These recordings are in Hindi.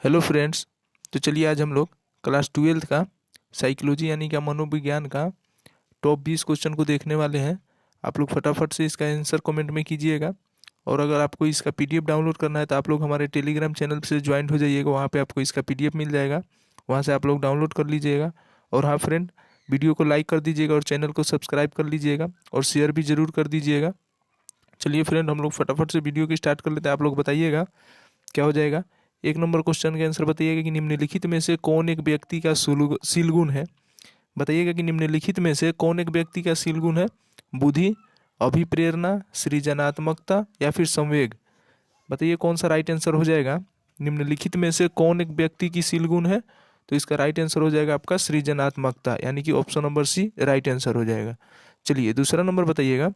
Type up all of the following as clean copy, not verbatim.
Hello friends. तो चलिए आज हम लोग क्लास 12th का साइकोलॉजी यानी क्या मनोविज्ञान का टॉप 20 क्वेश्चन को देखने वाले हैं। आप लोग फटाफट से इसका आंसर कमेंट में कीजिएगा। और अगर आपको इसका पीडीएफ डाउनलोड करना है तो आप लोग हमारे टेलीग्राम चैनल से ज्वाइन हो जाइएगा, वहाँ पे आपको इसका पीडीएफ मिल जाएगा, वहाँ से आप लोग डाउनलोड कर लीजिएगा। और हाँ फ्रेंड, वीडियो को लाइक कर दीजिएगा और चैनल को सब्सक्राइब कर लीजिएगा और शेयर भी ज़रूर कर दीजिएगा। चलिए फ्रेंड, हम लोग फटाफट से वीडियो की स्टार्ट कर लेते हैं। आप लोग बताइएगा क्या हो जाएगा। एक नंबर क्वेश्चन का आंसर बताइएगा कि निम्नलिखित में से कौन एक व्यक्ति का शील गुण है। बताइएगा कि निम्नलिखित में से कौन एक व्यक्ति का शील गुण है। बुद्धि, अभिप्रेरणा, सृजनात्मकता या फिर संवेग। बताइए कौन सा राइट आंसर हो जाएगा। निम्नलिखित में से कौन एक व्यक्ति की शील गुण है, तो इसका राइट आंसर हो जाएगा आपका सृजनात्मकता, यानी कि option number C right answer हो जाएगा। चलिए दूसरा नंबर बताइएगा।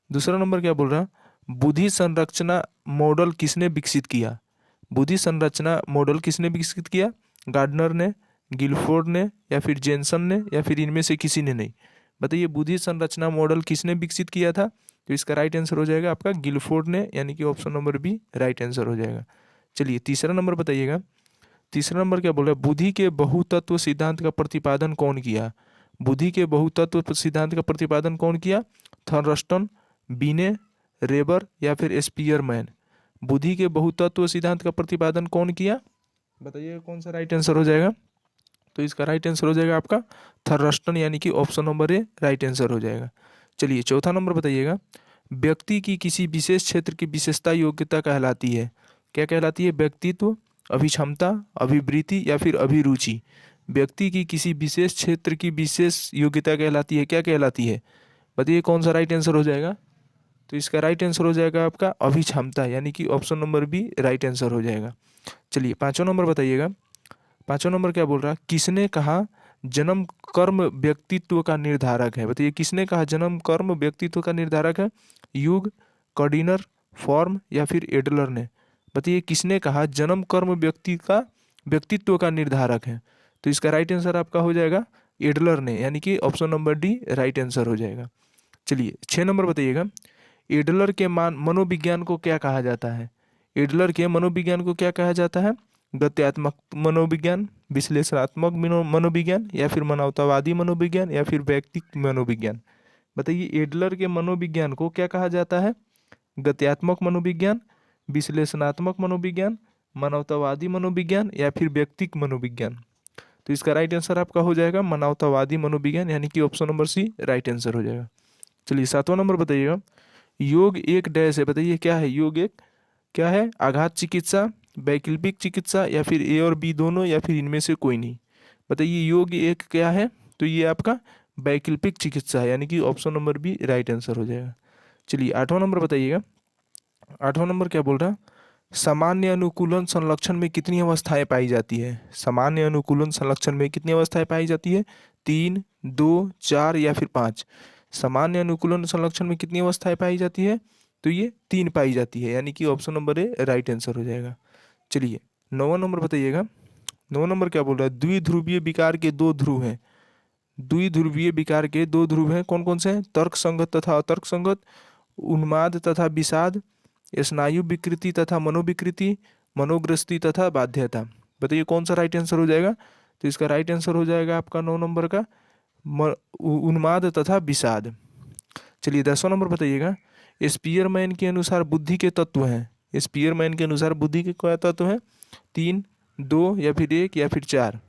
दूसरा नंबर क्या बोल रहा, बुद्धि संरचना मॉडल किसने विकसित किया। बुद्धि संरचना मॉडल किसने विकसित किया। गार्डनर ने, गिलफोर्ड ने या फिर जेनसन ने या फिर इनमें से किसी ने नहीं। बताइए बुद्धि संरचना मॉडल किसने विकसित किया था, तो इसका राइट आंसर हो जाएगा आपका गिलफोर्ड ने, यानी कि option number B right answer हो जाएगा। चलिए तीसरा नंबर बताइएगा। तीसरा नंबर क्या बोल रहा है, बुद्धि के बहुतत्व सिद्धांत का प्रतिपादन कौन किया। बुद्धि के बहुतत्व सिद्धांत का प्रतिपादन कौन किया। थॉरस्टन, बीने, रेबर या फिर स्पीयरमैन। बुद्धि के बहुतत्व सिद्धांत का प्रतिपादन कौन किया। बताइए कौन सा राइट आंसर हो जाएगा, तो इसका राइट आंसर हो जाएगा आपका थॉरस्टन, यानी कि option number A right answer हो जाएगा। चलिए चौथा नंबर बताइएगा। व्यक्ति की किसी विशेष क्षेत्र की विशेषता योग्यता कहलाती है। क्या कहलाती है। व्यक्तित्व, अभिक्षमता, अभिवृत्ति या फिर अभिरुचि। व्यक्ति की किसी विशेष क्षेत्र की विशेष योग्यता कहलाती है, क्या कहलाती है। बताइए कौन सा राइट आंसर हो जाएगा, तो इसका राइट आंसर हो जाएगा आपका अभिक्षमता, यानी कि option number B right answer हो जाएगा। चलिए पांचवा नंबर बताइएगा। पांचवा नंबर क्या बोल रहा, किसने कहा जन्म कर्म व्यक्तित्व का निर्धारक है। बताइए किसने कहा जन्म कर्म व्यक्तित्व का निर्धारक है। युग, कॉर्डिनर, फॉर्म या फिर एडलर ने। बताइए किसने कहा जन्म कर्म व्यक्तित्व का निर्धारक है, तो इसका राइट आंसर आपका हो जाएगा एडलर ने, यानी कि option number D right answer हो जाएगा। चलिए 6 नंबर बताइएगा। एडलर के मनोविज्ञान को क्या कहा जाता है। एडलर के मनोविज्ञान को क्या कहा जाता है। गत्यात्मक मनोविज्ञान, विश्लेषणात्मक मनोविज्ञान या फिर मानवतावादी मनोविज्ञान या फिर व्यक्तिक मनोविज्ञान। बताइए एडलर के मनोविज्ञान को क्या कहा जाता है। गत्यात्मक मनोविज्ञान, विश्लेषणात्मक मनोविज्ञान, मानवतावादी मनोविज्ञान या फिर व्यक्तिक मनोविज्ञान। तो इसका राइट आंसर आपका हो जाएगा मानवतावादी मनोविज्ञान, यानी कि option number C right answer हो जाएगा। चलिए 7वां नंबर बताइएगा। योग एक डैश है। बताइए क्या है योग एक, क्या है। आघात चिकित्सा, वैकल्पिक चिकित्सा या फिर ए और बी दोनों या फिर इनमें से कोई नहीं। बताइए योग एक क्या है, तो ये आपका वैकल्पिक चिकित्सा है, यानी कि option number B right answer हो जाएगा। चलिए 8वां नंबर बताइएगा। 8वां नंबर क्या बोल रहा, सामान्य अनुकूलन संलक्षण में कितनी अवस्थाएं पाई जाती है। सामान्य अनुकूलन संलक्षण में कितनी अवस्थाएं पाई जाती है। 3, 2, 4 या फिर 5। सामान्य अनुकूलन संलक्षण में कितनी अवस्थाएं पाई जाती है, तो ये 3 पाई जाती है, यानी कि option number A right answer हो जाएगा। चलिए 9वां नंबर बताइएगा। 9वां नंबर क्या बोल रहा है, द्विध्रुवीय विकार के 2 ध्रुव हैं। द्विध्रुवीय विकार के 2 ध्रुव हैं, कौन कौन से हैं। तर्क संगत तथा अतर्क संगत, उन्माद तथा विषाद, स्नायु विकृति तथा मनोविकृति, मनोग्रस्ती तथा बाध्यता। बताइए कौन सा राइट आंसर हो जाएगा, तो इसका राइट आंसर हो जाएगा आपका 9 नंबर का उन्माद तथा विषाद। चलिए 10वां नंबर बताइएगा। स्पीयरमैन के अनुसार बुद्धि के तत्व हैं। स्पीयरमैन के अनुसार बुद्धि के क्या तत्व हैं। 3, 2 या फिर 1 या फिर 4।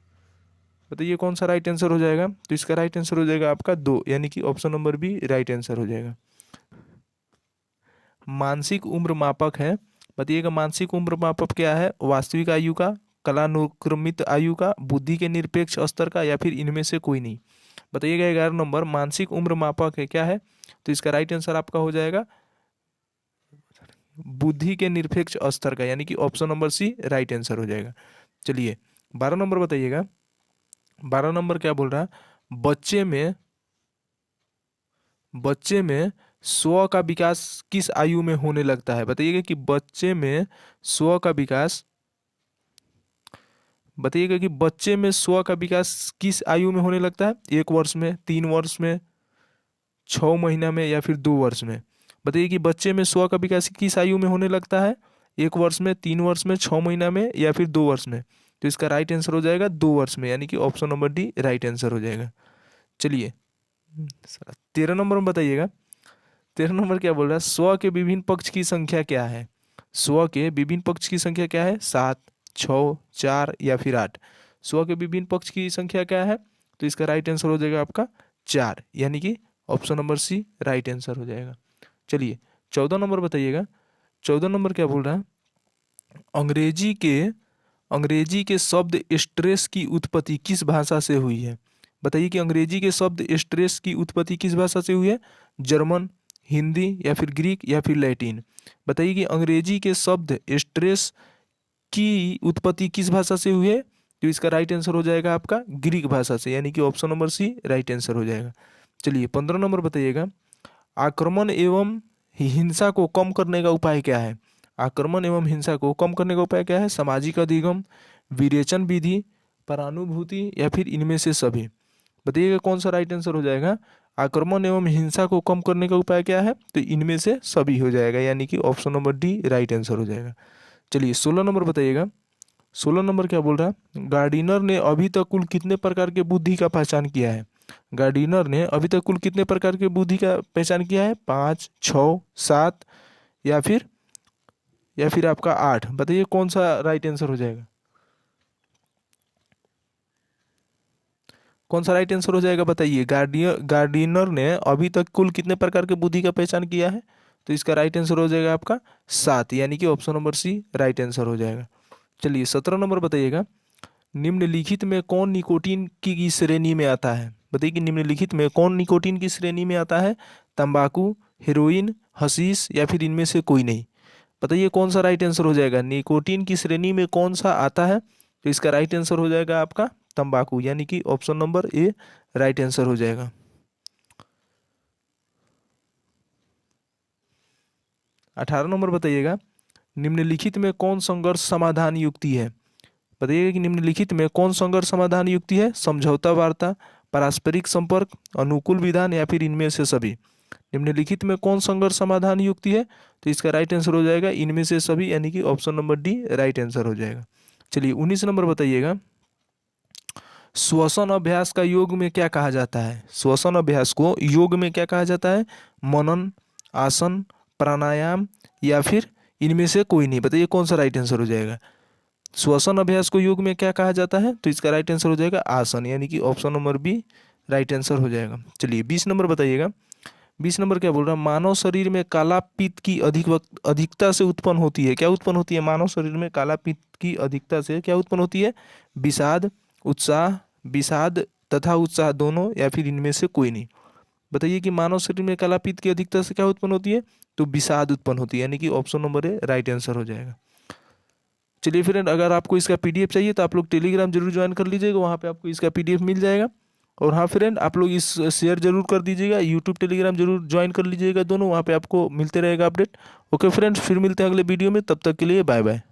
बताइए कौन सा राइट आंसर हो जाएगा, तो इसका राइट आंसर हो जाएगा आपका 2, यानी कि option number B right answer हो जाएगा। मानसिक उम्र मापक है। बताइएगा मानसिक उम्र मापक क्या है। वास्तविक आयु का, कालानुक्रमित आयु का, बुद्धि के निरपेक्ष स्तर का या फिर इनमें से कोई नहीं। बताइएगा 11 नंबर मानसिक उम्र मापक है क्या है, तो इसका राइट आंसर आपका हो जाएगा बुद्धि के निरपेक्ष स्तर का, यानी कि option number C right answer हो जाएगा। चलिए 12 नंबर बताइएगा। 12 नंबर क्या बोल रहा है, बच्चे में स्व का विकास किस आयु में होने लगता है। बताइएगा कि बच्चे में स्व का विकास, बताइएगा कि बच्चे में स्व का विकास किस आयु में होने लगता है। 1 वर्ष में, 3 वर्ष में, 6 महीना में या फिर 2 वर्ष में। बताइए कि बच्चे में स्व का विकास किस आयु में होने लगता है। 1 वर्ष में, 3 वर्ष में, 6 महीना में या फिर 2 वर्ष में? तो इसका राइट आंसर हो जाएगा 2 वर्ष में, यानी कि option number D right answer हो जाएगा। चलिए 13 नंबर में बताइएगा। 13 नंबर क्या बोल रहा है? स्व के विभिन्न पक्ष की संख्या क्या है? स्व के विभिन्न पक्ष की संख्या क्या है? 7, 6, 4 या फिर 8? स्व के विभिन्न पक्ष की संख्या क्या है? तो इसका राइट आंसर हो जाएगा आपका 4, यानी कि option number C right answer हो जाएगा। चलिए 14 नंबर बताइएगा। 14 नंबर क्या बोल रहा है? अंग्रेजी के शब्द स्ट्रेस की उत्पत्ति किस भाषा से हुई है? बताइए कि अंग्रेजी के शब्द स्ट्रेस की उत्पत्ति किस भाषा से हुई है? जर्मन, हिंदी या फिर ग्रीक या फिर लैटिन? बताइए कि अंग्रेजी के शब्द स्ट्रेस की उत्पत्ति किस भाषा से हुई है? तो इसका राइट आंसर हो जाएगा आपका ग्रीक भाषा से, यानी कि option number C right answer हो जाएगा। चलिए 15 नंबर बताइएगा। आक्रमण एवं हिंसा को कम करने का उपाय क्या है? आक्रमण एवं हिंसा को कम करने का उपाय क्या है? सामाजिक अधिगम, विरेचन विधि, परानुभूति या फिर इनमें से सभी? बताइएगा कौन सा राइट आंसर हो जाएगा। आक्रमण एवं हिंसा को कम करने का उपाय क्या है? तो इनमें से सभी हो जाएगा, यानी कि option number D right answer हो जाएगा। चलिए 16 नंबर बताइएगा। 16 नंबर क्या बोल रहा है? गार्डिनर ने अभी तक कुल कितने प्रकार के बुद्धि का पहचान किया है? गार्डिनर ने अभी तक कुल कितने प्रकार के बुद्धि का पहचान किया है? 5, 6, 7 या फिर आपका 8? बताइए कौन सा राइट आंसर हो जाएगा। कौन सा राइट आंसर हो जाएगा बताइए। गार्डिनर ने अभी तक कुल कितने प्रकार के बुद्धि का पहचान किया है? तो इसका राइट आंसर हो जाएगा आपका 7, यानी कि option number C right answer हो जाएगा। चलिए 17 नंबर बताइएगा। निम्नलिखित में कौन निकोटीन की श्रेणी में आता है? बताइए कि निम्नलिखित में कौन निकोटीन की श्रेणी में आता है? तंबाकू, हेरोइन, हशीश या फिर इनमें से कोई नहीं? बताइए कौन सा राइट आंसर हो जाएगा। निकोटीन की श्रेणी में कौन सा आता है? तो इसका राइट आंसर हो जाएगा आपका तंबाकू, यानी कि option number A right answer हो जाएगा। 18 नंबर बताइएगा। निम्नलिखित में कौन संघर्ष समाधान युक्ति है? बताइएगा कि निम्नलिखित में कौन संघर्ष समाधान युक्ति है? समझौता वार्ता, पारस्परिक संपर्क, अनुकूल विधान या फिर इनमें से सभी? निम्नलिखित में कौन संघर्ष समाधान युक्ति है? तो इसका राइट आंसर हो जाएगा इनमें से सभी, यानी कि option number D right answer हो जाएगा। चलिए 19 नंबर बताइएगा। श्वसन अभ्यास का योग में क्या कहा जाता है? श्वसन अभ्यास को योग में क्या कहा जाता है? मनन, आसन, प्राणायाम या फिर इनमें से कोई नहीं? बताइए कौन सा राइट आंसर हो जाएगा। श्वसन अभ्यास को योग में क्या कहा जाता है? तो इसका राइट आंसर हो जाएगा आसन, यानी कि option number B right answer हो जाएगा। चलिए 20 नंबर बताइएगा। 20 नंबर क्या बोल रहा है? मानव शरीर में काला पित्त की अधिकता से उत्पन्न होती है। क्या उत्पन्न होती है? मानव शरीर में काला पित्त की अधिकता से क्या उत्पन्न होती है? विषाद तथा उत्साह दोनों या फिर इनमें से कोई नहीं? बताइए कि मानव शरीर में काला पित्त की अधिकता से क्या उत्पन्न होती है? तो विषाद उत्पन्न होती है, यानी कि option number A right answer हो जाएगा। चलिए फ्रेंड, अगर आपको इसका पीडीएफ चाहिए तो आप लोग टेलीग्राम जरूर ज्वाइन कर लीजिएगा, वहाँ पे आपको इसका पीडीएफ मिल जाएगा। और हाँ फ्रेंड, आप लोग इस शेयर जरूर कर दीजिएगा, यूट्यूब टेलीग्राम जरूर ज्वाइन कर लीजिएगा दोनों, वहाँ पे आपको मिलते रहेगा अपडेट। ओके फ्रेंड्स, फिर मिलते हैं अगले वीडियो में, तब तक के लिए बाय बाय।